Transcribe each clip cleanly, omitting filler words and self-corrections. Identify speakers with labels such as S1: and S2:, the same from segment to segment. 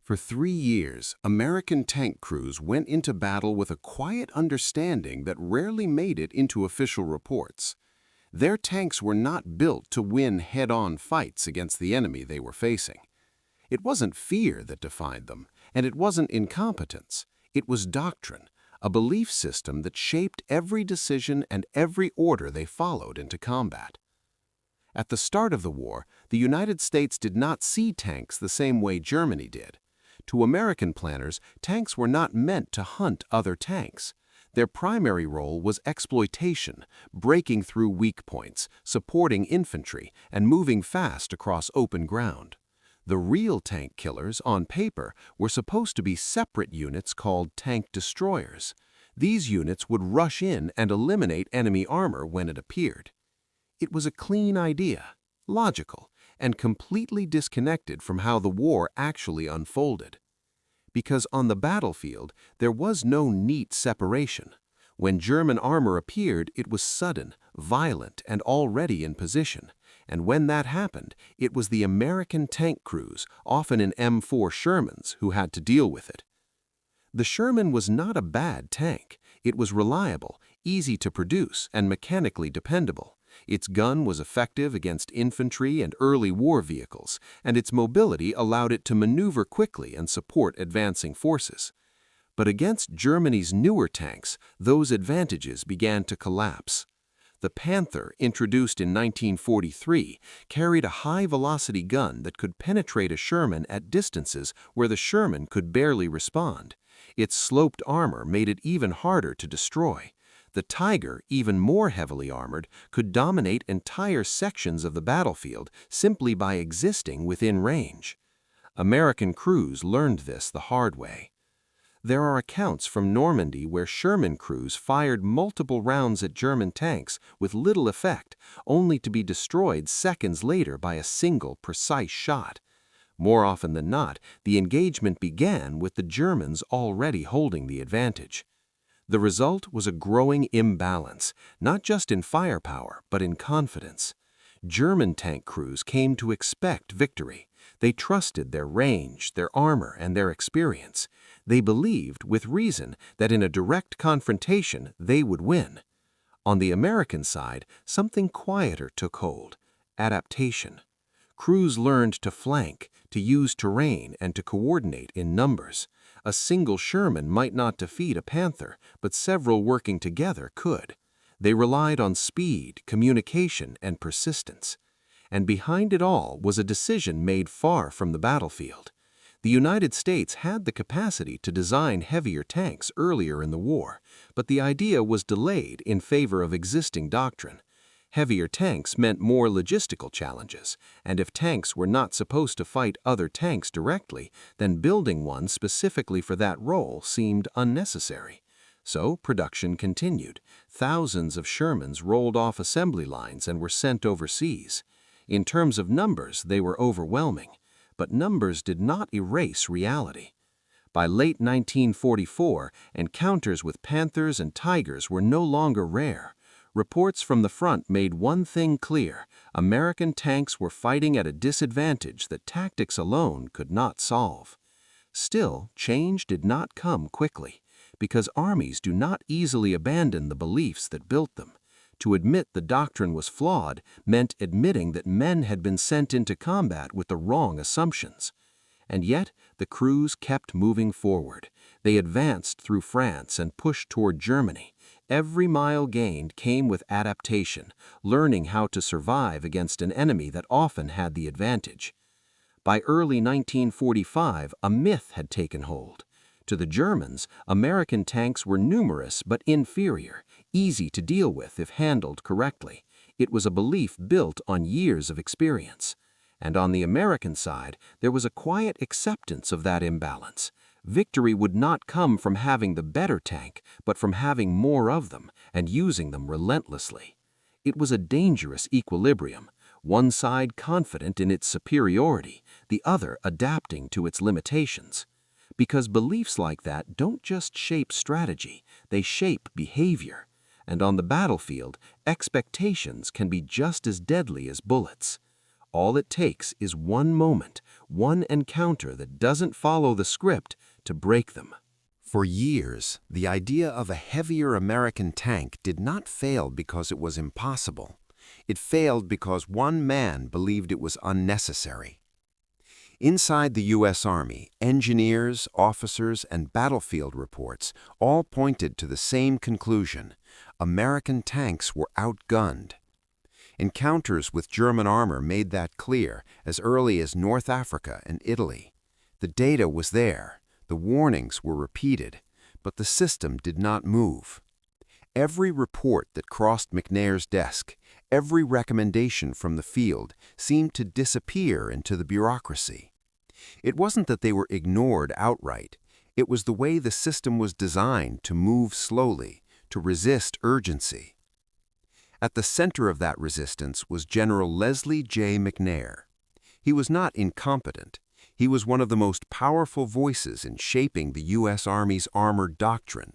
S1: For 3 years, American tank crews went into battle with a quiet understanding that rarely made it into official reports. Their tanks were not built to win head-on fights against the enemy they were facing. It wasn't fear that defined them, and it wasn't incompetence. It was doctrine, a belief system that shaped every decision and every order they followed into combat. At the start of the war, the United States did not see tanks the same way Germany did. To American planners, tanks were not meant to hunt other tanks. Their primary role was exploitation, breaking through weak points, supporting infantry, and moving fast across open ground. The real tank killers, on paper, were supposed to be separate units called tank destroyers. These units would rush in and eliminate enemy armor when it appeared. It was a clean idea, logical, and completely disconnected from how the war actually unfolded. Because on the battlefield, there was no neat separation. When German armor appeared, it was sudden, violent, and already in position. And when that happened, it was the American tank crews, often in M4 Shermans, who had to deal with it. The Sherman was not a bad tank. It was reliable, easy to produce, and mechanically dependable. Its gun was effective against infantry and early war vehicles, and its mobility allowed it to maneuver quickly and support advancing forces. But against Germany's newer tanks, those advantages began to collapse. The Panther, introduced in 1943, carried a high-velocity gun that could penetrate a Sherman at distances where the Sherman could barely respond. Its sloped armor made it even harder to destroy. The Tiger, even more heavily armored, could dominate entire sections of the battlefield simply by existing within range. American crews learned this the hard way. There are accounts from Normandy where Sherman crews fired multiple rounds at German tanks with little effect, only to be destroyed seconds later by a single, precise shot. More often than not, the engagement began with the Germans already holding the advantage. The result was a growing imbalance, not just in firepower, but in confidence. German tank crews came to expect victory. They trusted their range, their armor, and their experience. They believed, with reason, that in a direct confrontation they would win. On the American side, something quieter took hold: adaptation. Crews learned to flank, to use terrain, and to coordinate in numbers. A single Sherman might not defeat a Panther, but several working together could. They relied on speed, communication, and persistence. And behind it all was a decision made far from the battlefield. The United States had the capacity to design heavier tanks earlier in the war, but the idea was delayed in favor of existing doctrine. Heavier tanks meant more logistical challenges, and if tanks were not supposed to fight other tanks directly, then building one specifically for that role seemed unnecessary. So production continued. Thousands of Shermans rolled off assembly lines and were sent overseas. In terms of numbers, they were overwhelming, but numbers did not erase reality. By late 1944, encounters with Panthers and Tigers were no longer rare. Reports from the front made one thing clear: American tanks were fighting at a disadvantage that tactics alone could not solve. Still, change did not come quickly, because armies do not easily abandon the beliefs that built them. To admit the doctrine was flawed meant admitting that men had been sent into combat with the wrong assumptions. And yet, the crews kept moving forward. They advanced through France and pushed toward Germany. Every mile gained came with adaptation, learning how to survive against an enemy that often had the advantage. By early 1945, a myth had taken hold. To the Germans, American tanks were numerous but inferior, easy to deal with if handled correctly. It was a belief built on years of experience. And on the American side, there was a quiet acceptance of that imbalance. Victory would not come from having the better tank, but from having more of them and using them relentlessly. It was a dangerous equilibrium, one side confident in its superiority, the other adapting to its limitations. Because beliefs like that don't just shape strategy, they shape behavior. And on the battlefield, expectations can be just as deadly as bullets. All it takes is one moment, one encounter that doesn't follow the script to break them. For years, the idea of a heavier American tank did not fail because it was impossible. It failed because one man believed it was unnecessary. Inside the U.S. Army, engineers, officers, and battlefield reports all pointed to the same conclusion: American tanks were outgunned. Encounters with German armor made that clear as early as North Africa and Italy. The data was there, the warnings were repeated, but the system did not move. Every report that crossed McNair's desk, every recommendation from the field seemed to disappear into the bureaucracy. It wasn't that they were ignored outright. It was the way the system was designed to move slowly, to resist urgency. At the center of that resistance was General Leslie J. McNair. He was not incompetent. He was one of the most powerful voices in shaping the U.S. Army's armored doctrine.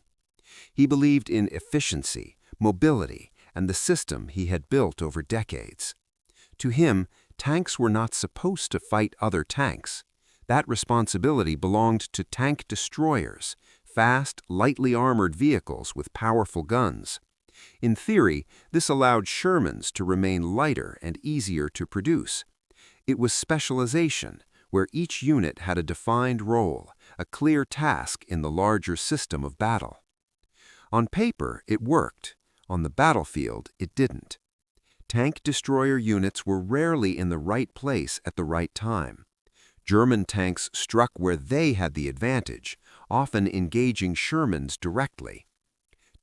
S1: He believed in efficiency, mobility, and the system he had built over decades. To him, tanks were not supposed to fight other tanks. That responsibility belonged to tank destroyers, fast, lightly armored vehicles with powerful guns. In theory, this allowed Shermans to remain lighter and easier to produce. It was specialization, where each unit had a defined role, a clear task in the larger system of battle. On paper, it worked. On the battlefield, it didn't. Tank destroyer units were rarely in the right place at the right time. German tanks struck where they had the advantage, often engaging Shermans directly.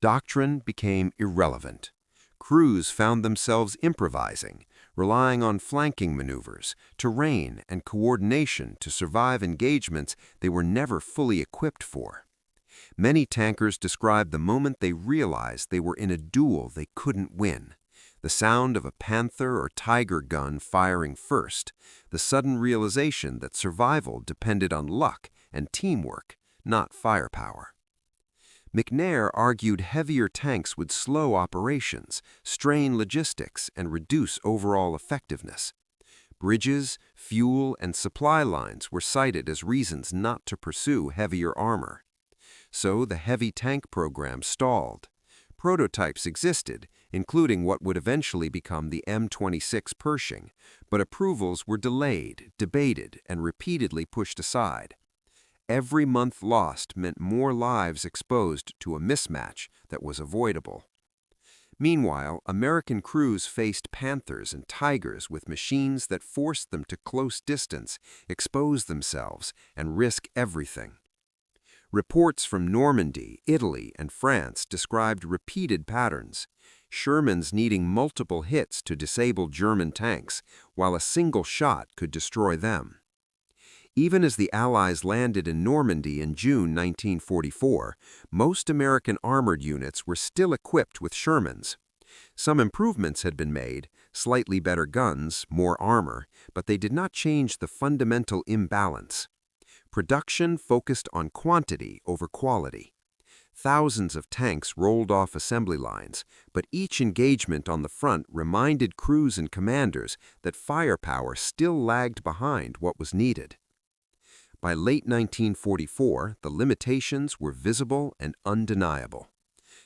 S1: Doctrine became irrelevant. Crews found themselves improvising, relying on flanking maneuvers, terrain, and coordination to survive engagements they were never fully equipped for. Many tankers described the moment they realized they were in a duel they couldn't win. The sound of a Panther or Tiger gun firing first, the sudden realization that survival depended on luck and teamwork, not firepower. McNair argued heavier tanks would slow operations, strain logistics, and reduce overall effectiveness. Bridges, fuel, and supply lines were cited as reasons not to pursue heavier armor. So the heavy tank program stalled. Prototypes existed, including what would eventually become the M26 Pershing, but approvals were delayed, debated, and repeatedly pushed aside. Every month lost meant more lives exposed to a mismatch that was avoidable. Meanwhile, American crews faced Panthers and Tigers with machines that forced them to close distance, expose themselves, and risk everything. Reports from Normandy, Italy, and France described repeated patterns, Shermans needing multiple hits to disable German tanks, while a single shot could destroy them. Even as the Allies landed in Normandy in June 1944, most American armored units were still equipped with Shermans. Some improvements had been made, slightly better guns, more armor, but they did not change the fundamental imbalance. Production focused on quantity over quality. Thousands of tanks rolled off assembly lines, but each engagement on the front reminded crews and commanders that firepower still lagged behind what was needed. By late 1944, the limitations were visible and undeniable.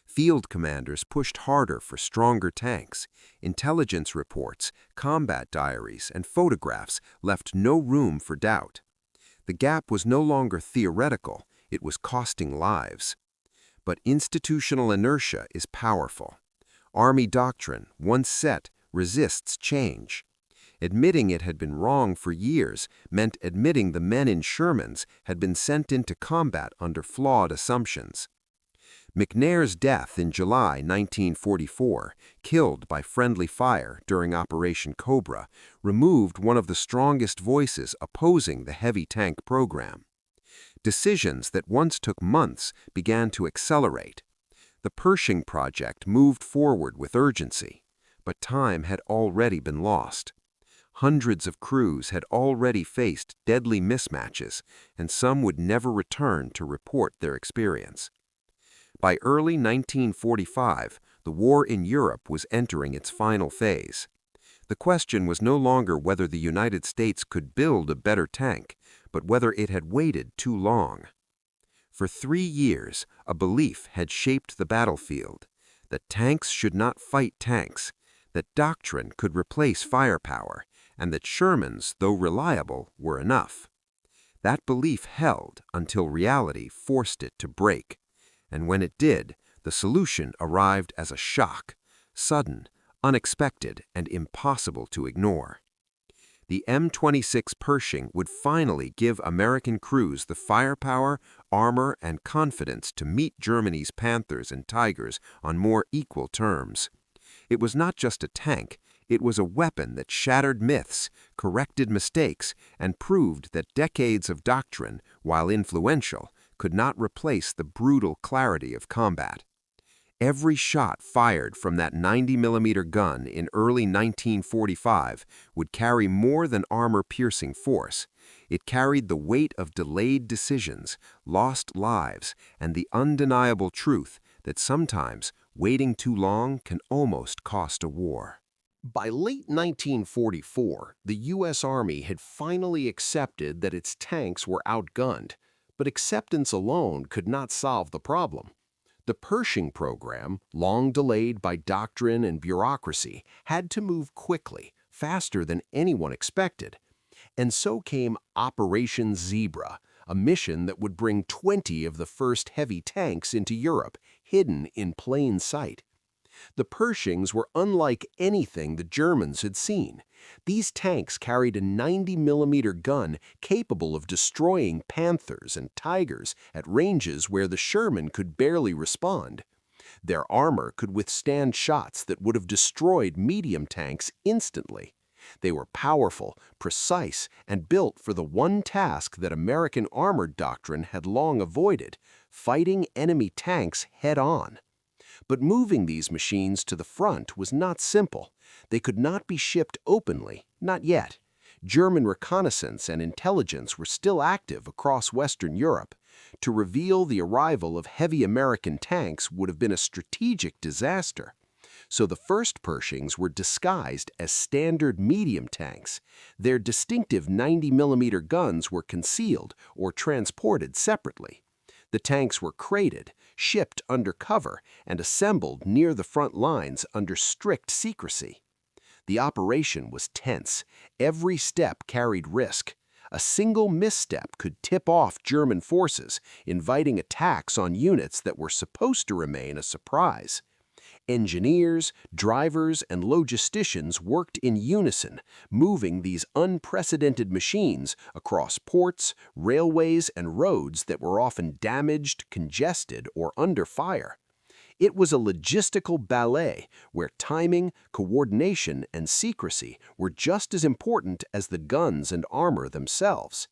S1: Field commanders pushed harder for stronger tanks. Intelligence reports, combat diaries, and photographs left no room for doubt. The gap was no longer theoretical, it was costing lives. But institutional inertia is powerful. Army doctrine, once set, resists change. Admitting it had been wrong for years meant admitting the men in Shermans had been sent into combat under flawed assumptions. McNair's death in July 1944, killed by friendly fire during Operation Cobra, removed one of the strongest voices opposing the heavy tank program. Decisions that once took months began to accelerate. The Pershing project moved forward with urgency, but time had already been lost. Hundreds of crews had already faced deadly mismatches, and some would never return to report their experience. By early 1945, the war in Europe was entering its final phase.
S2: The question was no longer whether the United States could build a better tank, but whether it had waited too long. For 3 years, a belief had shaped the battlefield that tanks should not fight tanks, that doctrine could replace firepower, and that Shermans, though reliable, were enough. That belief held until reality forced it to break, and when it did, the solution arrived as a shock, sudden, unexpected, and impossible to ignore. The M26 Pershing would finally give American crews the firepower, armor, and confidence to meet Germany's Panthers and Tigers on more equal terms. It was not just a tank, it was a weapon that shattered myths, corrected mistakes, and proved that decades of doctrine, while influential, could not replace the brutal clarity of combat. Every shot fired from that 90mm gun in early 1945 would carry more than armor-piercing force. It carried the weight of delayed decisions, lost lives, and the undeniable truth that sometimes waiting too long can almost cost a war.
S1: By late 1944, the U.S. Army had finally accepted that its tanks were outgunned, but acceptance alone could not solve the problem. The Pershing program, long delayed by doctrine and bureaucracy, had to move quickly, faster than anyone expected. And so came Operation Zebra, a mission that would bring 20 of the first heavy tanks into Europe, hidden in plain sight. The Pershings were unlike anything the Germans had seen. These tanks carried a 90mm gun capable of destroying Panthers and Tigers at ranges where the Sherman could barely respond. Their armor could withstand shots that would have destroyed medium tanks instantly. They were powerful, precise, and built for the one task that American armored doctrine had long avoided: fighting enemy tanks head-on. But moving these machines to the front was not simple. They could not be shipped openly, not yet. German reconnaissance and intelligence were still active across Western Europe. To reveal the arrival of heavy American tanks would have been a strategic disaster. So the first Pershings were disguised as standard medium tanks. Their distinctive 90mm guns were concealed or transported separately. The tanks were crated, shipped under cover, and assembled near the front lines under strict secrecy. The operation was tense. Every step carried risk. A single misstep could tip off German forces, inviting attacks on units that were supposed to remain a surprise. Engineers, drivers, and logisticians worked in unison, moving these unprecedented machines across ports, railways, and roads that were often damaged, congested, or under fire. It was a logistical ballet where timing, coordination, and secrecy were just as important as the guns and armor themselves.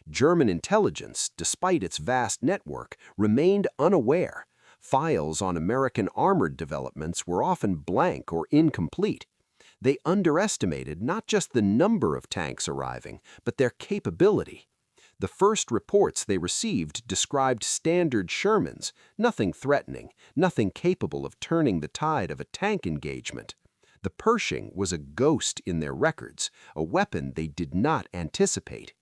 S1: German intelligence, despite its vast network, remained unaware. Files on American armored developments were often blank or incomplete. They underestimated not just the number of tanks arriving, but their capability. The first reports they received described standard Shermans, nothing threatening, nothing capable of turning the tide of a tank engagement. The Pershing was a ghost in their records, a weapon they did not anticipate.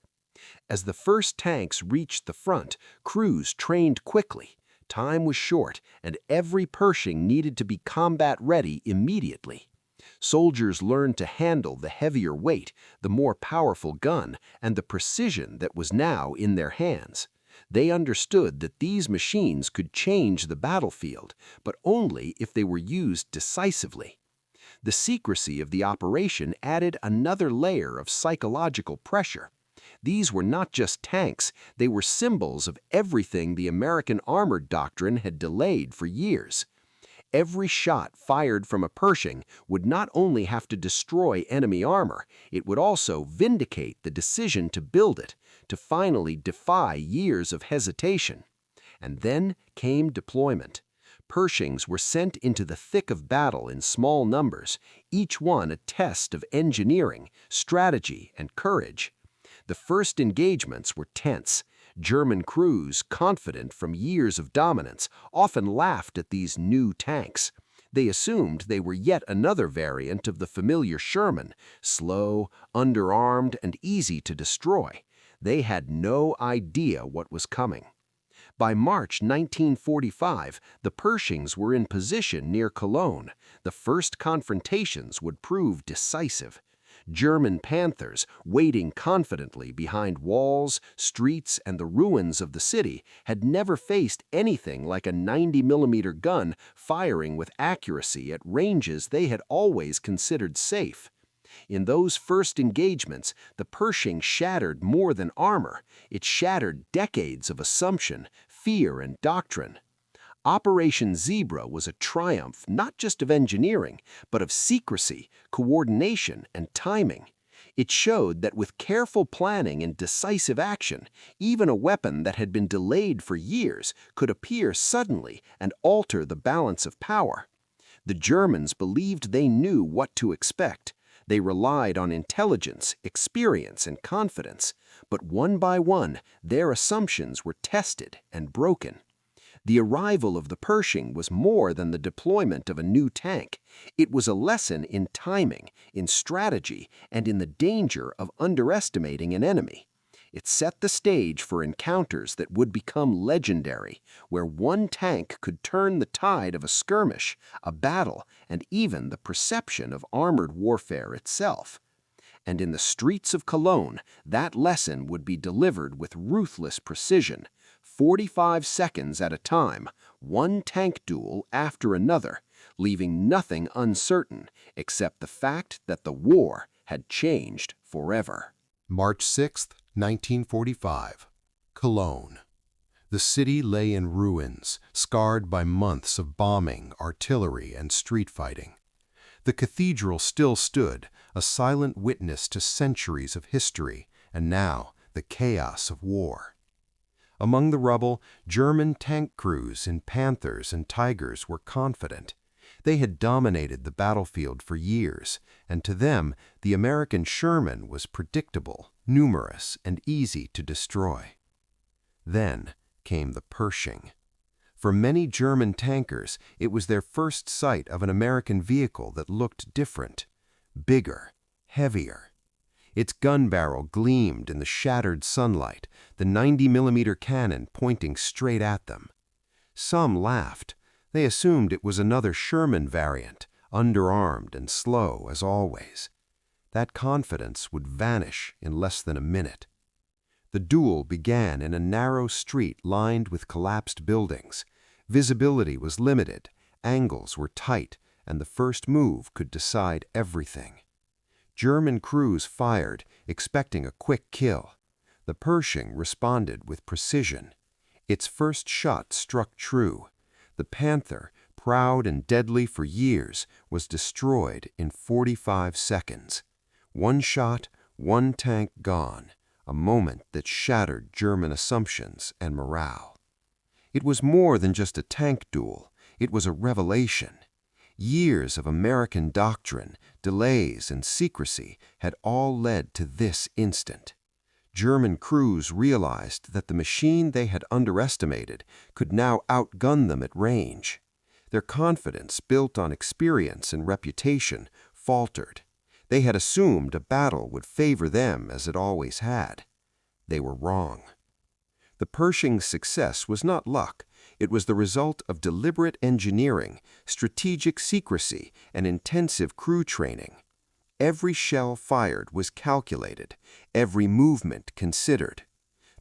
S1: As the first tanks reached the front, crews trained quickly. Time was short, and every Pershing needed to be combat-ready immediately. Soldiers learned to handle the heavier weight, the more powerful gun, and the precision that was now in their hands. They understood that these machines could change the battlefield, but only if they were used decisively. The secrecy of the operation added another layer of psychological pressure. These were not just tanks, they were symbols of everything the American armored doctrine had delayed for years. Every shot fired from a Pershing would not only have to destroy enemy armor, it would also vindicate the decision to build it, to finally defy years of hesitation. And then came deployment. Pershings were sent into the thick of battle in small numbers, each one a test of engineering, strategy, and courage. The first engagements were tense. German crews, confident from years of dominance, often laughed at these new tanks. They assumed they were yet another variant of the familiar Sherman, slow, underarmed, and easy to destroy. They had no idea what was coming. By March 1945, the Pershings were in position near Cologne. The first confrontations would prove decisive. German Panthers, waiting confidently behind walls, streets, and the ruins of the city, had never faced anything like a 90mm gun firing with accuracy at ranges they had always considered safe. In those first engagements, the Pershing shattered more than armor. It shattered decades of assumption, fear, and doctrine. Operation Zebra was a triumph not just of engineering, but of secrecy, coordination, and timing. It showed that with careful planning and decisive action, even a weapon that had been delayed for years could appear suddenly and alter the balance of power. The Germans believed they knew what to expect. They relied on intelligence, experience, and confidence, but one by one, their assumptions were tested and broken. The arrival of the Pershing was more than the deployment of a new tank. It was a lesson in timing, in strategy, and in the danger of underestimating an enemy. It set the stage for encounters that would become legendary, where one tank could turn the tide of a skirmish, a battle, and even the perception of armored warfare itself. And in the streets of Cologne, that lesson would be delivered with ruthless precision, 45 seconds at a time, one tank duel after another, leaving nothing uncertain except the fact that the war had changed forever.
S3: March 6, 1945. Cologne. The city lay in ruins, scarred by months of bombing, artillery, and street fighting. The cathedral still stood, a silent witness to centuries of history, and now the chaos of war. Among the rubble, German tank crews in Panthers and Tigers were confident. They had dominated the battlefield for years, and to them, the American Sherman was predictable, numerous, and easy to destroy. Then came the Pershing. For many German tankers, it was their first sight of an American vehicle that looked different, bigger, heavier. Its gun barrel gleamed in the shattered sunlight, the 90mm cannon pointing straight at them. Some laughed. They assumed it was another Sherman variant, underarmed and slow as always. That confidence would vanish in less than a minute. The duel began in a narrow street lined with collapsed buildings. Visibility was limited, angles were tight, and the first move could decide everything. German crews fired, expecting a quick kill. The Pershing responded with precision. Its first shot struck true. The Panther, proud and deadly for years, was destroyed in 45 seconds. One shot, one tank gone, a moment that shattered German assumptions and morale. It was more than just a tank duel. It was a revelation. Years of American doctrine, delays, and secrecy had all led to this instant. German crews realized that the machine they had underestimated could now outgun them at range. Their confidence, built on experience and reputation, faltered. They had assumed a battle would favor them as it always had. They were wrong. The Pershing's success was not luck. It was the result of deliberate engineering, strategic secrecy, and intensive crew training. Every shell fired was calculated, every movement considered.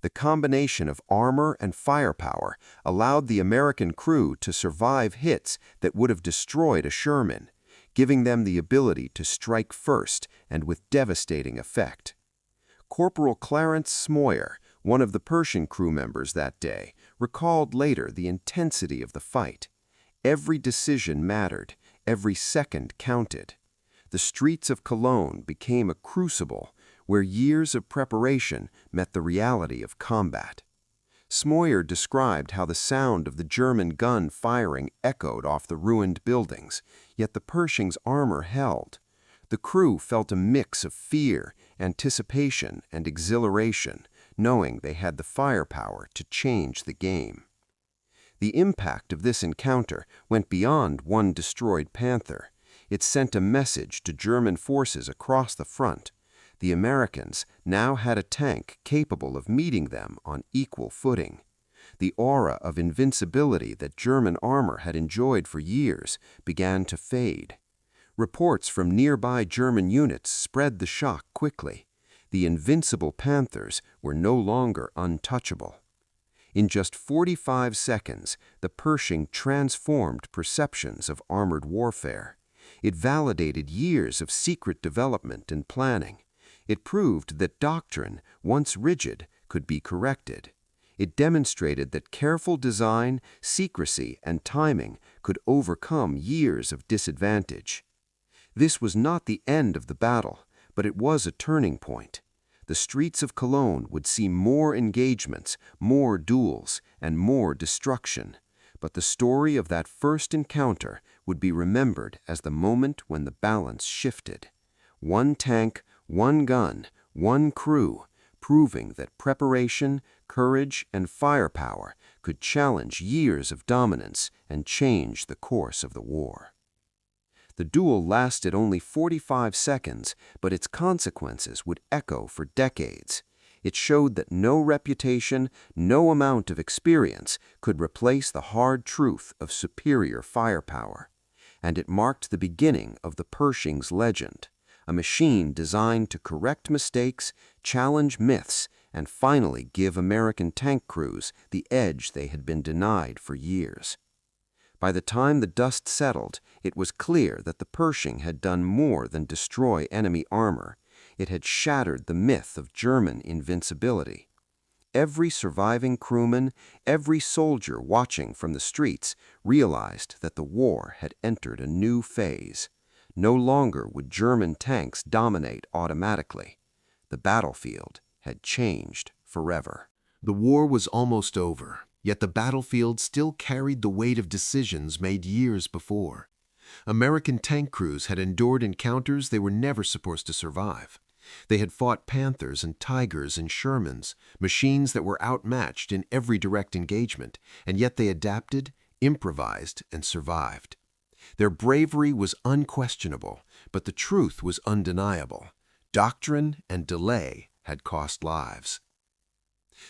S3: The combination of armor and firepower allowed the American crew to survive hits that would have destroyed a Sherman, giving them the ability to strike first and with devastating effect. Corporal Clarence Smoyer, one of the Pershing crew members that day, recalled later the intensity of the fight. Every decision mattered, every second counted. The streets of Cologne became a crucible where years of preparation met the reality of combat. Smoyer described how the sound of the German gun firing echoed off the ruined buildings, yet the Pershing's armor held. The crew felt a mix of fear, anticipation, and exhilaration, knowing they had the firepower to change the game.
S2: The impact of this encounter went beyond one destroyed Panther. It sent a message to German forces across the front. The Americans now had a tank capable of meeting them on equal footing. The aura of invincibility that German armor had enjoyed for years began to fade. Reports from nearby German units spread the shock quickly. The invincible Panthers were no longer untouchable. In just 45 seconds, the Pershing transformed perceptions of armored warfare. It validated years of secret development and planning. It proved that doctrine, once rigid, could be corrected. It demonstrated that careful design, secrecy, and timing could overcome years of disadvantage. This was not the end of the battle, but it was a turning point. The streets of Cologne would see more engagements, more duels, and more destruction. But the story of that first encounter would be remembered as the moment when the balance shifted. One tank, one gun, one crew, proving that preparation, courage, and firepower could challenge years of dominance and change the course of the war. The duel lasted only 45 seconds, but its consequences would echo for decades. It showed that no reputation, no amount of experience could replace the hard truth of superior firepower. And it marked the beginning of the Pershing's legend, a machine designed to correct mistakes, challenge myths, and finally give American tank crews the edge they had been denied for years. By the time the dust settled, it was clear that the Pershing had done more than destroy enemy armor. It had shattered the myth of German invincibility. Every surviving crewman, every soldier watching from the streets realized that the war had entered a new phase. No longer would German tanks dominate automatically. The battlefield had changed forever.
S1: The war was almost over, yet the battlefield still carried the weight of decisions made years before. American tank crews had endured encounters they were never supposed to survive. They had fought Panthers and Tigers and Shermans, machines that were outmatched in every direct engagement, and yet they adapted, improvised, and survived. Their bravery was unquestionable, but the truth was undeniable. Doctrine and delay had cost lives.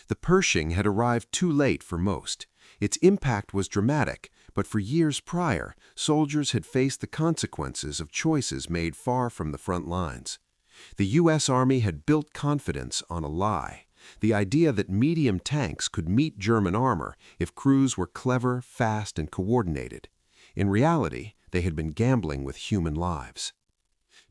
S1: The Pershing had arrived too late for most. Its impact was dramatic, but for years prior, soldiers had faced the consequences of choices made far from the front lines. The U.S. Army had built confidence on a lie, the idea that medium tanks could meet German armor if crews were clever, fast, and coordinated. In reality, they had been gambling with human lives.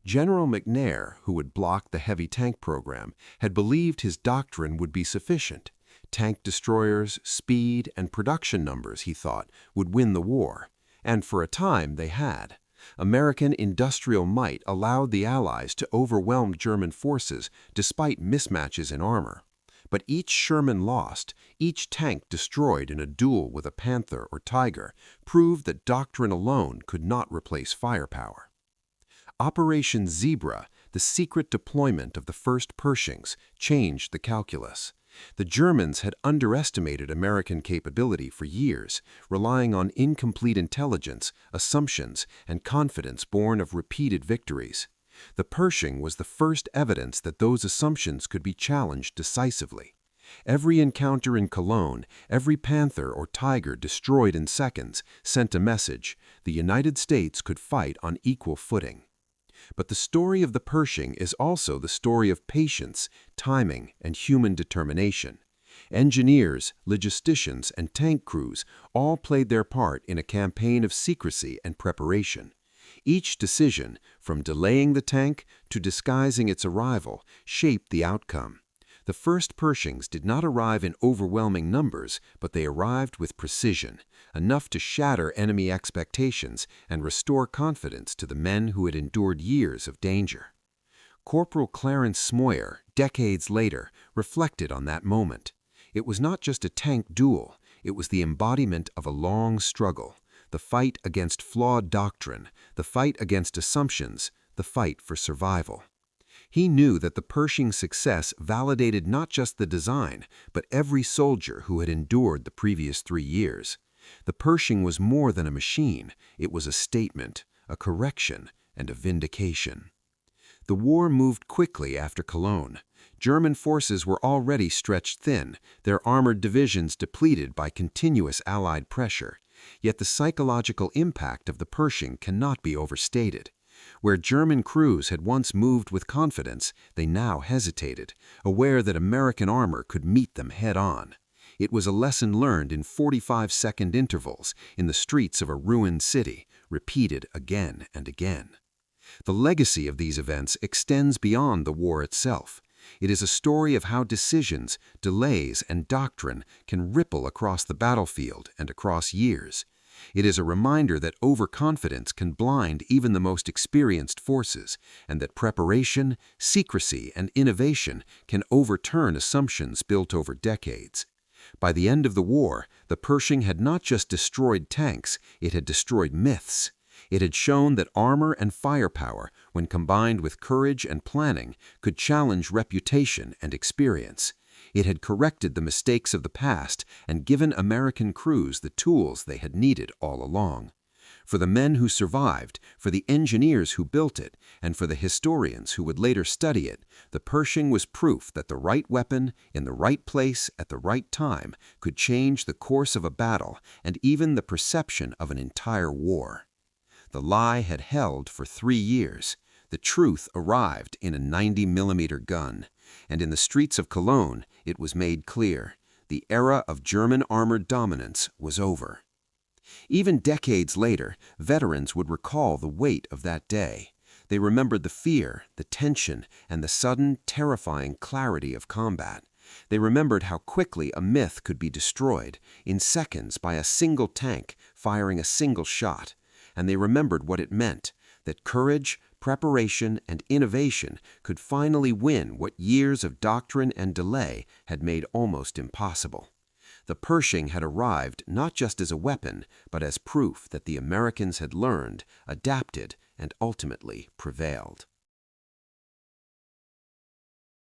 S1: General McNair, who had blocked the heavy tank program, had believed his doctrine would be sufficient. Tank destroyers, speed, and production numbers, he thought, would win the war. And for a time, they had. American industrial might allowed the Allies to overwhelm German forces despite mismatches in armor. But each Sherman lost, each tank destroyed in a duel with a Panther or Tiger, proved that doctrine alone could not replace firepower. Operation Zebra, the secret deployment of the first Pershings, changed the calculus. The Germans had underestimated American capability for years, relying on incomplete intelligence, assumptions, and confidence born of repeated victories. The Pershing was the first evidence that those assumptions could be challenged decisively. Every encounter in Cologne, every Panther or Tiger destroyed in seconds, sent a message: the United States could fight on equal footing. But the story of the Pershing is also the story of patience, timing, and human determination. Engineers, logisticians, and tank crews all played their part in a campaign of secrecy and preparation. Each decision, from delaying the tank to disguising its arrival, shaped the outcome. The first Pershings did not arrive in overwhelming numbers, but they arrived with precision, enough to shatter enemy expectations and restore confidence to the men who had endured years of danger. Corporal Clarence Smoyer, decades later, reflected on that moment. It was not just a tank duel, it was the embodiment of a long struggle, the fight against flawed doctrine, the fight against assumptions, the fight for survival. He knew that the Pershing's success validated not just the design, but every soldier who had endured the previous 3 years.
S2: The Pershing was more than a machine. It was a statement, a correction, and a vindication. The war moved quickly after Cologne. German forces were already stretched thin, their armored divisions depleted by continuous Allied pressure. Yet the psychological impact of the Pershing cannot be overstated. Where German crews had once moved with confidence, they now hesitated, aware that American armor could meet them head-on. It was a lesson learned in 45-second intervals in the streets of a ruined city, repeated again and again. The legacy of these events extends beyond the war itself. It is a story of how decisions, delays, and doctrine can ripple across the battlefield and across years. It is a reminder that overconfidence can blind even the most experienced forces, and that preparation, secrecy, and innovation can overturn assumptions built over decades. By the end of the war, the Pershing had not just destroyed tanks, it had destroyed myths. It had shown that armor and firepower, when combined with courage and planning, could challenge reputation and experience. It had corrected the mistakes of the past and given American crews the tools they had needed all along. For the men who survived, for the engineers who built it, and for the historians who would later study it, the Pershing was proof that the right weapon, in the right place, at the right time, could change the course of a battle and even the perception of an entire war. The lie had held for 3 years. The truth arrived in a 90-millimeter gun, and in the streets of Cologne it was made clear. The era of German armored dominance was over. Even decades later, veterans would recall the weight of that day. They remembered the fear, the tension, and the sudden, terrifying clarity of combat. They remembered how quickly a myth could be destroyed, in seconds by a single tank firing a single shot. And they remembered what it meant, that courage, preparation, and innovation could finally win what years of doctrine and delay had made almost impossible. The Pershing had arrived not just as a weapon, but as proof that the Americans had learned, adapted, and ultimately prevailed.